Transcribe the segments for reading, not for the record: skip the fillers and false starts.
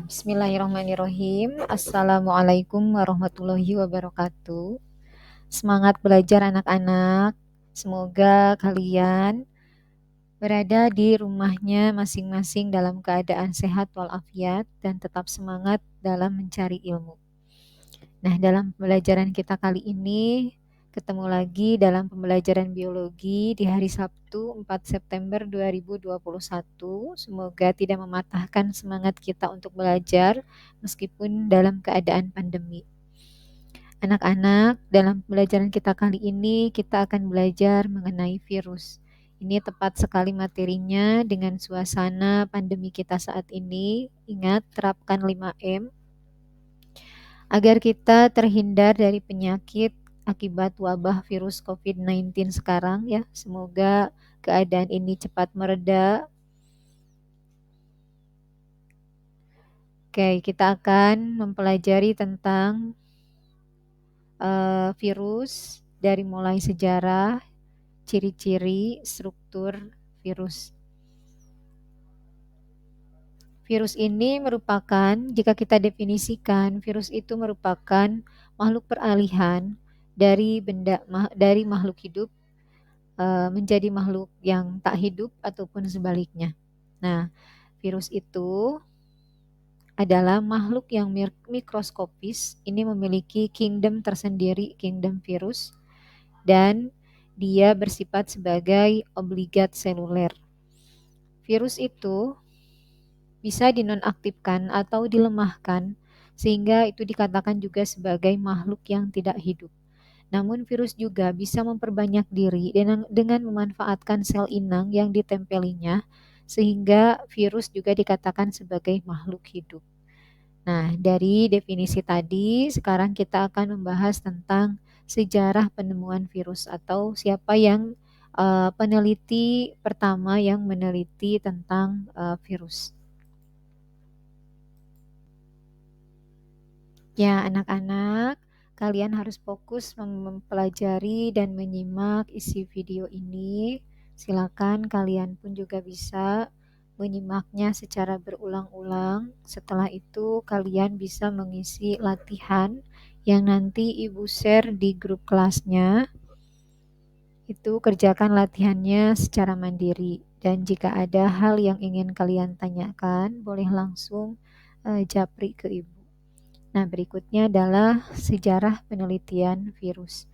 Bismillahirrahmanirrahim. Assalamualaikum warahmatullahi wabarakatuh. Semangat belajar anak-anak. Semoga kalian berada di rumahnya masing-masing dalam keadaan sehat walafiat dan tetap semangat dalam mencari ilmu. Nah, dalam pembelajaran kita kali ini ketemu lagi dalam pembelajaran biologi di hari Sabtu 4 September 2021. Semoga tidak mematahkan semangat kita untuk belajar meskipun dalam keadaan pandemi. Anak-anak, dalam pembelajaran kita kali ini kita akan belajar mengenai virus. Ini tepat sekali materinya dengan suasana pandemi kita saat ini. Ingat, terapkan 5M agar kita terhindar dari penyakit akibat wabah virus COVID-19 sekarang ya. Semoga keadaan ini cepat mereda. Oke, kita akan mempelajari tentang virus dari mulai sejarah, ciri-ciri, struktur virus. Virus ini merupakan, jika kita definisikan, virus itu merupakan makhluk peralihan dari makhluk hidup menjadi makhluk yang tak hidup ataupun sebaliknya. Nah, virus itu adalah makhluk yang mikroskopis. Ini memiliki kingdom tersendiri, kingdom virus, dan dia bersifat sebagai obligat seluler. Virus itu bisa dinonaktifkan atau dilemahkan sehingga itu dikatakan juga sebagai makhluk yang tidak hidup. Namun virus juga bisa memperbanyak diri dengan memanfaatkan sel inang yang ditempelinya sehingga virus juga dikatakan sebagai makhluk hidup. Nah, dari definisi tadi sekarang kita akan membahas tentang sejarah penemuan virus atau siapa yang peneliti pertama yang meneliti tentang virus. Ya, anak-anak, kalian harus fokus mempelajari dan menyimak isi video ini. Silakan kalian pun juga bisa menyimaknya secara berulang-ulang. Setelah itu, kalian bisa mengisi latihan yang nanti Ibu share di grup kelasnya. Itu kerjakan latihannya secara mandiri. Dan jika ada hal yang ingin kalian tanyakan, boleh langsung japri ke Ibu. Nah, berikutnya adalah sejarah penelitian virus.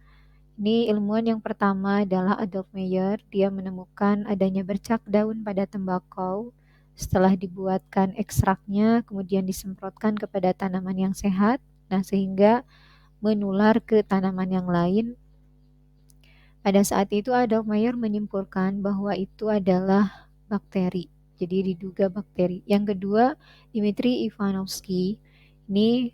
Ini ilmuwan yang pertama adalah Adolf Meyer. Dia menemukan adanya bercak daun pada tembakau. Setelah dibuatkan ekstraknya, kemudian disemprotkan kepada tanaman yang sehat. Nah, sehingga menular ke tanaman yang lain. Pada saat itu Adolf Meyer menyimpulkan bahwa itu adalah bakteri. Jadi diduga bakteri. Yang kedua, Dmitri Ivanovsky. Ini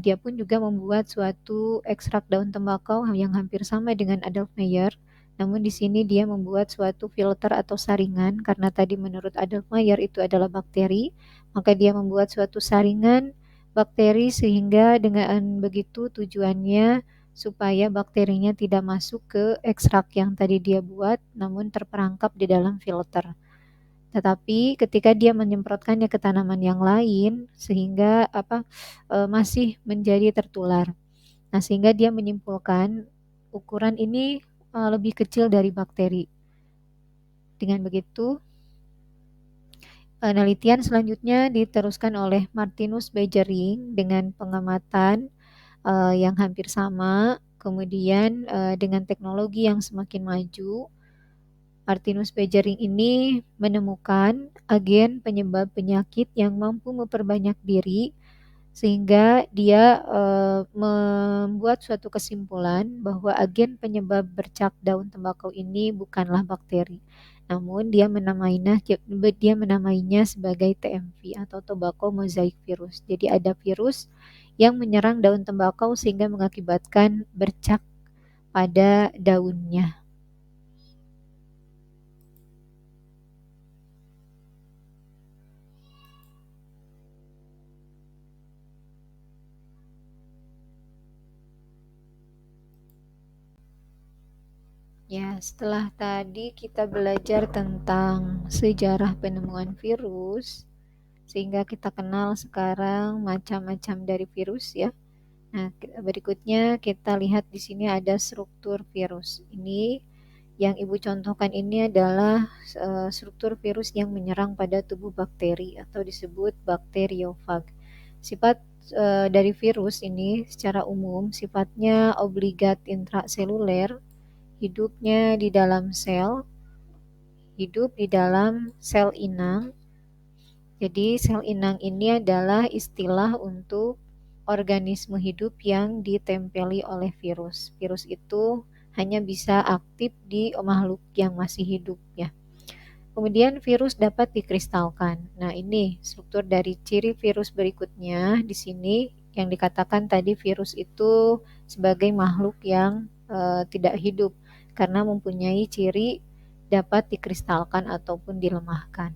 dia pun juga membuat suatu ekstrak daun tembakau yang hampir sama dengan Adolf Meyer. Namun di sini dia membuat suatu filter atau saringan karena tadi menurut Adolf Meyer itu adalah bakteri, maka dia membuat suatu saringan bakteri sehingga dengan begitu tujuannya supaya bakterinya tidak masuk ke ekstrak yang tadi dia buat namun terperangkap di dalam filter. Tetapi ketika dia menyemprotkannya ke tanaman yang lain sehingga masih menjadi tertular. Nah, sehingga dia menyimpulkan ukuran ini lebih kecil dari bakteri. Dengan begitu, penelitian selanjutnya diteruskan oleh Martinus Beijering dengan pengamatan yang hampir sama, kemudian dengan teknologi yang semakin maju. Martinus Beijering ini menemukan agen penyebab penyakit yang mampu memperbanyak diri sehingga dia membuat suatu kesimpulan bahwa agen penyebab bercak daun tembakau ini bukanlah bakteri, namun dia menamainya sebagai TMV atau tobacco mosaic virus. Jadi ada virus yang menyerang daun tembakau sehingga mengakibatkan bercak pada daunnya. Ya, setelah tadi kita belajar tentang sejarah penemuan virus, sehingga kita kenal sekarang macam-macam dari virus ya. Nah, berikutnya kita lihat di sini ada struktur virus. Ini yang Ibu contohkan ini adalah struktur virus yang menyerang pada tubuh bakteri atau disebut bakteriofag. Sifat dari virus ini secara umum sifatnya obligat intraseluler, hidupnya di dalam sel, hidup di dalam sel inang. Jadi sel inang ini adalah istilah untuk organisme hidup yang ditempeli oleh virus. Virus itu hanya bisa aktif di makhluk yang masih hidup ya. Kemudian virus dapat dikristalkan. Nah, ini struktur dari ciri virus berikutnya di sini yang dikatakan tadi virus itu sebagai makhluk yang tidak hidup karena mempunyai ciri dapat dikristalkan ataupun dilemahkan.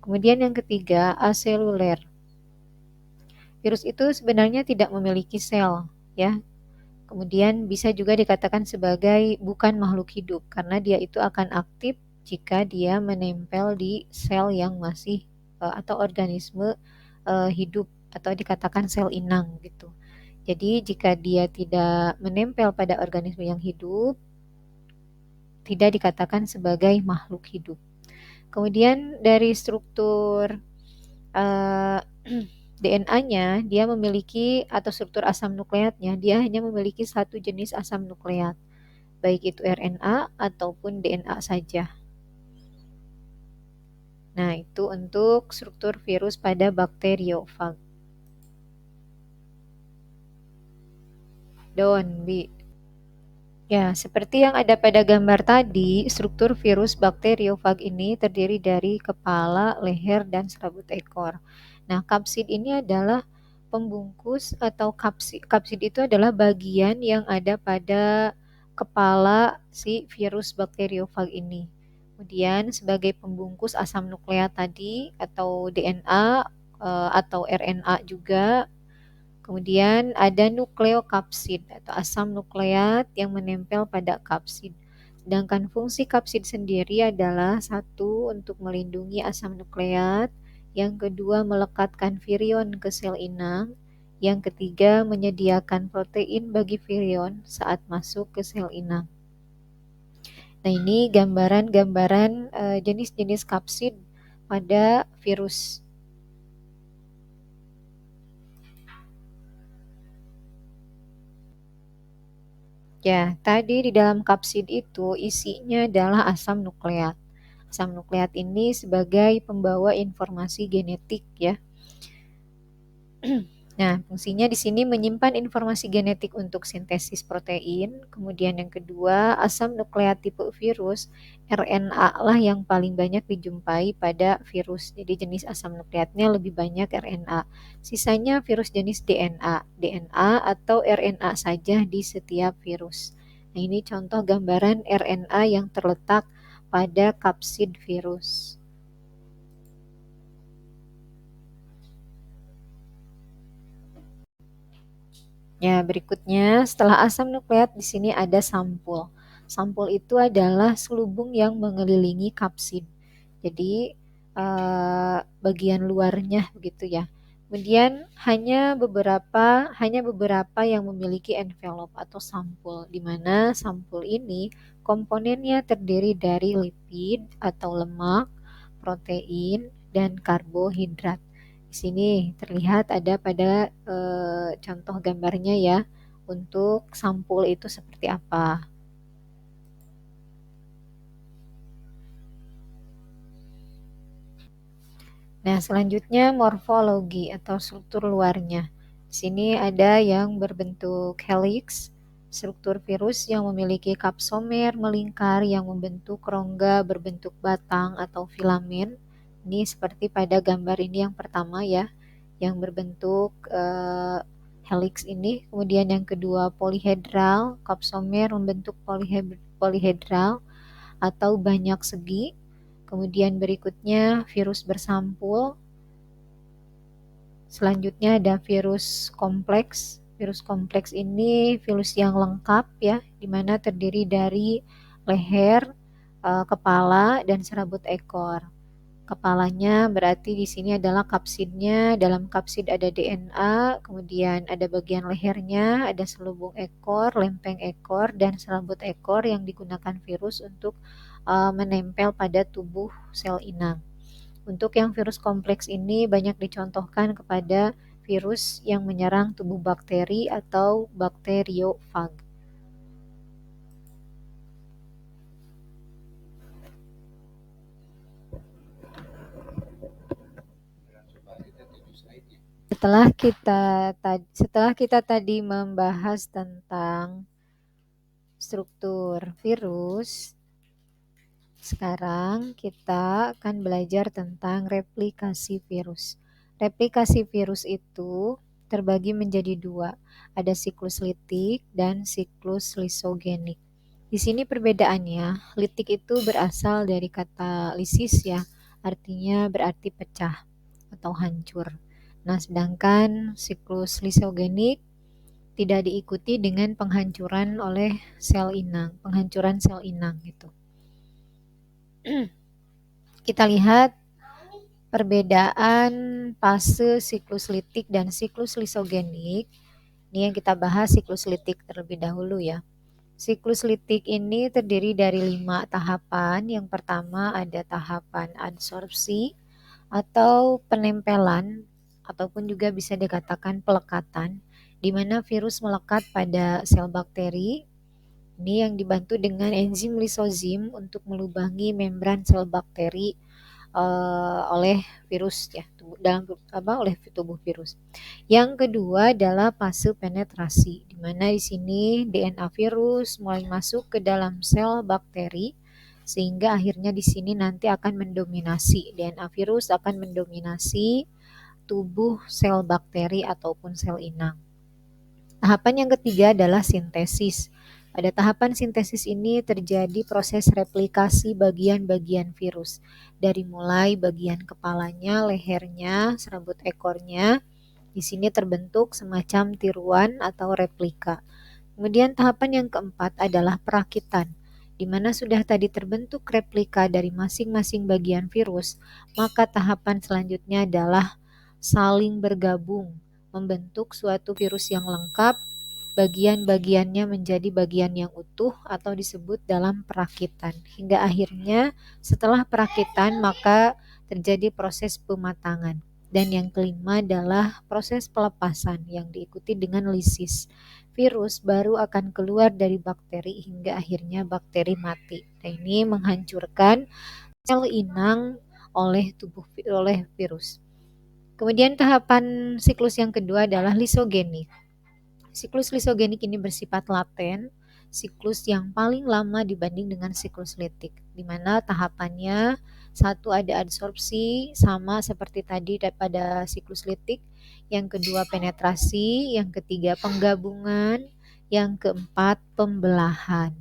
Kemudian yang ketiga, aseluler. Virus itu sebenarnya tidak memiliki sel, ya. Kemudian bisa juga dikatakan sebagai bukan makhluk hidup karena dia itu akan aktif jika dia menempel di sel yang masih atau organisme hidup atau dikatakan sel inang gitu. Jadi jika dia tidak menempel pada organisme yang hidup, tidak dikatakan sebagai makhluk hidup. Kemudian dari struktur DNA-nya dia memiliki atau struktur asam nukleatnya dia hanya memiliki satu jenis asam nukleat, baik itu RNA ataupun DNA saja. Nah, itu untuk struktur virus pada bakteriofag. Don, Bi. Ya, seperti yang ada pada gambar tadi, struktur virus bakteriofag ini terdiri dari kepala, leher, dan serabut ekor. Nah, kapsid ini adalah pembungkus atau kapsid. Kapsid itu adalah bagian yang ada pada kepala si virus bakteriofag ini. Kemudian sebagai pembungkus asam nukleat tadi atau DNA atau RNA juga. Kemudian ada nukleokapsid atau asam nukleat yang menempel pada kapsid. Sedangkan fungsi kapsid sendiri adalah satu untuk melindungi asam nukleat, yang kedua melekatkan virion ke sel inang, yang ketiga menyediakan protein bagi virion saat masuk ke sel inang. Nah, ini gambaran-gambaran jenis-jenis kapsid pada virus. Ya, tadi di dalam kapsid itu isinya adalah asam nukleat. Asam nukleat ini sebagai pembawa informasi genetik ya. Nah, fungsinya di sini menyimpan informasi genetik untuk sintesis protein. Kemudian yang kedua, asam nukleat tipe virus, RNA lah yang paling banyak dijumpai pada virus. Jadi jenis asam nukleatnya lebih banyak RNA. Sisanya virus jenis DNA atau RNA saja di setiap virus. Nah, ini contoh gambaran RNA yang terletak pada kapsid virus. Ya, berikutnya setelah asam nukleat di sini ada sampul. Sampul itu adalah selubung yang mengelilingi kapsid. Jadi bagian luarnya begitu ya. Kemudian hanya beberapa yang memiliki envelop atau sampul, di mana sampul ini komponennya terdiri dari lipid atau lemak, protein, dan karbohidrat. Di sini terlihat ada pada contoh gambarnya ya, untuk sampul itu seperti apa. Nah, selanjutnya morfologi atau struktur luarnya. Di sini ada yang berbentuk helix, struktur virus yang memiliki kapsomer melingkar yang membentuk rongga berbentuk batang atau filamen. Ini seperti pada gambar ini yang pertama ya, yang berbentuk helix ini. Kemudian yang kedua polihedral, kapsomer membentuk polihedral atau banyak segi. Kemudian berikutnya virus bersampul. Selanjutnya ada virus kompleks. Virus kompleks ini virus yang lengkap ya, di mana terdiri dari leher, kepala, dan serabut ekor. Kepalanya berarti di sini adalah kapsidnya. Dalam kapsid ada DNA, kemudian ada bagian lehernya, ada selubung ekor, lempeng ekor, dan serabut ekor yang digunakan virus untuk menempel pada tubuh sel inang. Untuk yang virus kompleks ini banyak dicontohkan kepada virus yang menyerang tubuh bakteri atau bakteriofag. Setelah kita tadi membahas tentang struktur virus, sekarang kita akan belajar tentang replikasi virus. Replikasi virus itu terbagi menjadi dua, ada siklus litik dan siklus lisogenik. Di sini perbedaannya, litik itu berasal dari kata lisis ya, artinya berarti pecah atau hancur. Nah, sedangkan siklus lisogenik tidak diikuti dengan penghancuran oleh sel inang, penghancuran sel inang gitu. Kita lihat perbedaan fase siklus litik dan siklus lisogenik. Ini yang kita bahas siklus litik terlebih dahulu ya. Siklus litik ini terdiri dari 5 tahapan. Yang pertama ada tahapan adsorpsi atau penempelan, ataupun juga bisa dikatakan pelekatan, di mana virus melekat pada sel bakteri. Ini yang dibantu dengan enzim lisozim untuk melubangi membran sel bakteri oleh virus ya, oleh tubuh virus. Yang kedua adalah fase penetrasi, di mana di sini DNA virus mulai masuk ke dalam sel bakteri sehingga akhirnya di sini nanti akan mendominasi, DNA virus akan mendominasi tubuh sel bakteri ataupun sel inang. Tahapan yang ketiga adalah sintesis. Pada tahapan sintesis ini terjadi proses replikasi bagian-bagian virus, dari mulai bagian kepalanya, lehernya, serabut ekornya. Di sini terbentuk semacam tiruan atau replika. Kemudian tahapan yang keempat adalah perakitan, di mana sudah tadi terbentuk replika dari masing-masing bagian virus, maka tahapan selanjutnya adalah saling bergabung, membentuk suatu virus yang lengkap, bagian-bagiannya menjadi bagian yang utuh atau disebut dalam perakitan. Hingga akhirnya setelah perakitan maka terjadi proses pematangan. Dan yang kelima adalah proses pelepasan yang diikuti dengan lisis. Virus baru akan keluar dari bakteri hingga akhirnya bakteri mati. Nah, ini menghancurkan sel inang oleh virus. Kemudian tahapan siklus yang kedua adalah lisogenik. Siklus lisogenik ini bersifat laten, siklus yang paling lama dibanding dengan siklus litik, di mana tahapannya satu ada adsorpsi sama seperti tadi pada siklus litik, yang kedua penetrasi, yang ketiga penggabungan, yang keempat pembelahan.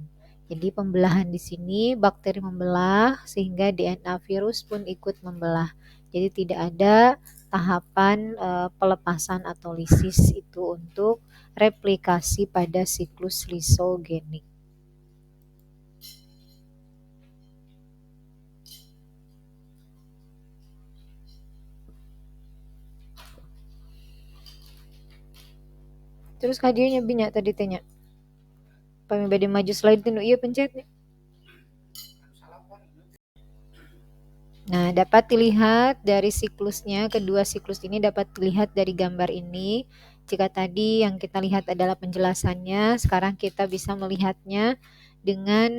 Jadi pembelahan di sini bakteri membelah sehingga DNA virus pun ikut membelah. Jadi tidak ada tahapan pelepasan atau lisis itu untuk replikasi pada siklus lisogenik. Terus kadirnya binyak tadi tanya. Kami bade maju slide itu iya pencet nih. Nah, dapat dilihat dari siklusnya, kedua siklus ini dapat dilihat dari gambar ini. Jika tadi yang kita lihat adalah penjelasannya, sekarang kita bisa melihatnya dengan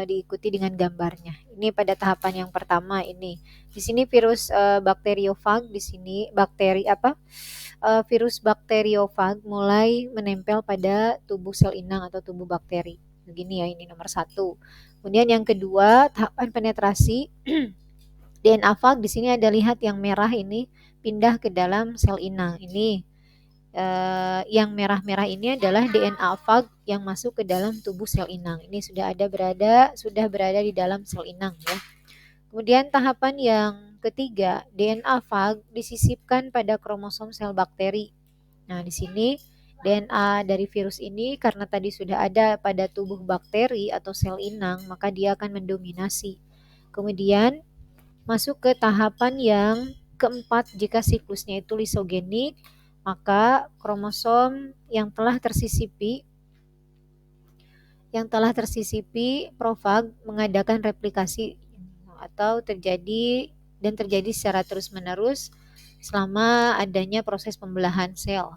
diikuti dengan gambarnya. Ini pada tahapan yang pertama ini. Di sini virus bakteriofag, di sini virus bakteriofag mulai menempel pada tubuh sel inang atau tubuh bakteri. Begini ya, ini nomor 1. Kemudian yang kedua, tahapan penetrasi. DNA fag di sini ada lihat yang merah ini pindah ke dalam sel inang. Ini yang merah-merah ini adalah DNA fag yang masuk ke dalam tubuh sel inang. Ini sudah berada di dalam sel inang ya. Kemudian tahapan yang ketiga, DNA fag disisipkan pada kromosom sel bakteri. Nah, di sini DNA dari virus ini karena tadi sudah ada pada tubuh bakteri atau sel inang, maka dia akan mendominasi. Kemudian masuk ke tahapan yang keempat. Jika siklusnya itu lisogenik, maka kromosom yang telah tersisipi profag mengadakan replikasi atau terjadi secara terus-menerus selama adanya proses pembelahan sel.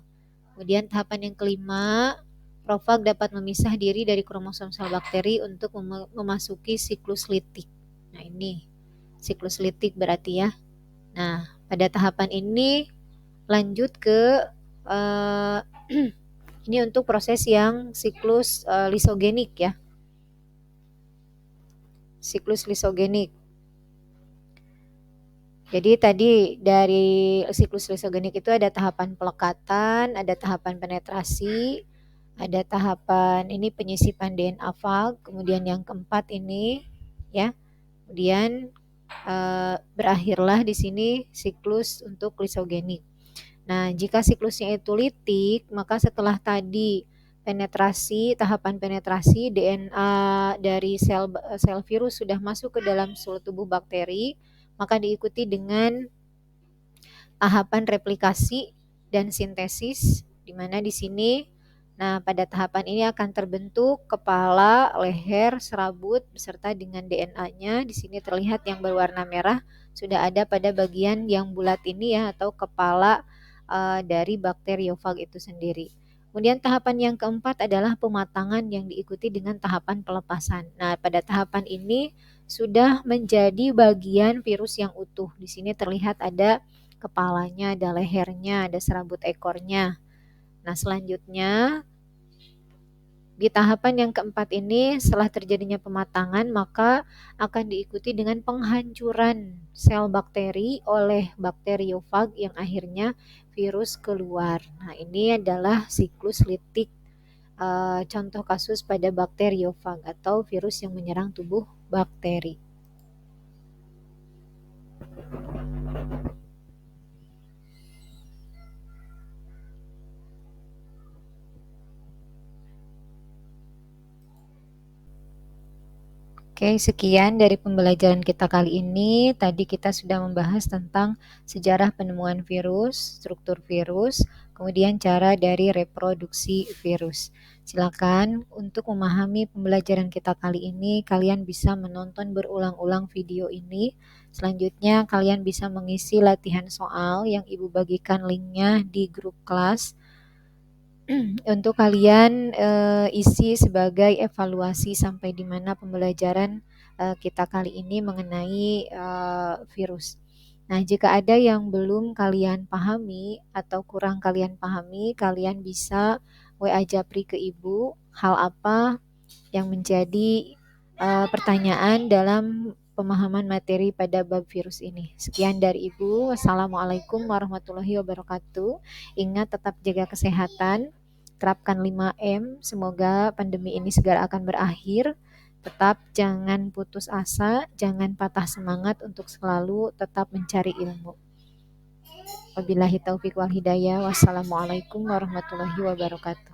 Kemudian tahapan yang kelima, profag dapat memisah diri dari kromosom sel bakteri untuk memasuki siklus litik. Nah, ini siklus litik berarti ya. Nah, pada tahapan ini lanjut ke ini untuk proses yang siklus lisogenik ya. Siklus lisogenik. Jadi tadi dari siklus lisogenik itu ada tahapan pelekatan, ada tahapan penetrasi, ada tahapan ini penyisipan DNA fag, kemudian yang keempat ini ya. Kemudian berakhirlah di sini siklus untuk lisogenik. Nah, jika siklusnya itu litik, maka setelah tadi tahapan penetrasi DNA dari sel virus sudah masuk ke dalam seluruh tubuh bakteri, maka diikuti dengan tahapan replikasi dan sintesis, di mana di sini pada tahapan ini akan terbentuk kepala, leher, serabut beserta dengan DNA-nya. Di sini terlihat yang berwarna merah sudah ada pada bagian yang bulat ini ya, atau kepala dari bakteriofag itu sendiri. Kemudian tahapan yang keempat adalah pematangan yang diikuti dengan tahapan pelepasan. Nah, pada tahapan ini sudah menjadi bagian virus yang utuh. Di sini terlihat ada kepalanya, ada lehernya, ada serabut ekornya. Nah, selanjutnya di tahapan yang keempat ini setelah terjadinya pematangan maka akan diikuti dengan penghancuran sel bakteri oleh bakteriofag yang akhirnya virus keluar. Nah, ini adalah siklus litik, contoh kasus pada bakteriofag atau virus yang menyerang tubuh bakteri. Oke, sekian dari pembelajaran kita kali ini. Tadi kita sudah membahas tentang sejarah penemuan virus, struktur virus, kemudian cara dari reproduksi virus. Silakan untuk memahami pembelajaran kita kali ini, kalian bisa menonton berulang-ulang video ini. Selanjutnya, kalian bisa mengisi latihan soal yang Ibu bagikan linknya di grup kelas. Untuk kalian isi sebagai evaluasi sampai di mana pembelajaran kita kali ini mengenai virus. Nah, jika ada yang belum kalian pahami atau kurang kalian pahami, kalian bisa WA Japri ke Ibu hal apa yang menjadi pertanyaan dalam pemahaman materi pada bab virus ini. Sekian dari Ibu. Wassalamualaikum warahmatullahi wabarakatuh. Ingat tetap jaga kesehatan, terapkan 5M. Semoga pandemi ini segera akan berakhir. Tetap jangan putus asa, jangan patah semangat untuk selalu tetap mencari ilmu. Wabillahi taufiq wal hidayah. Wassalamualaikum warahmatullahi wabarakatuh.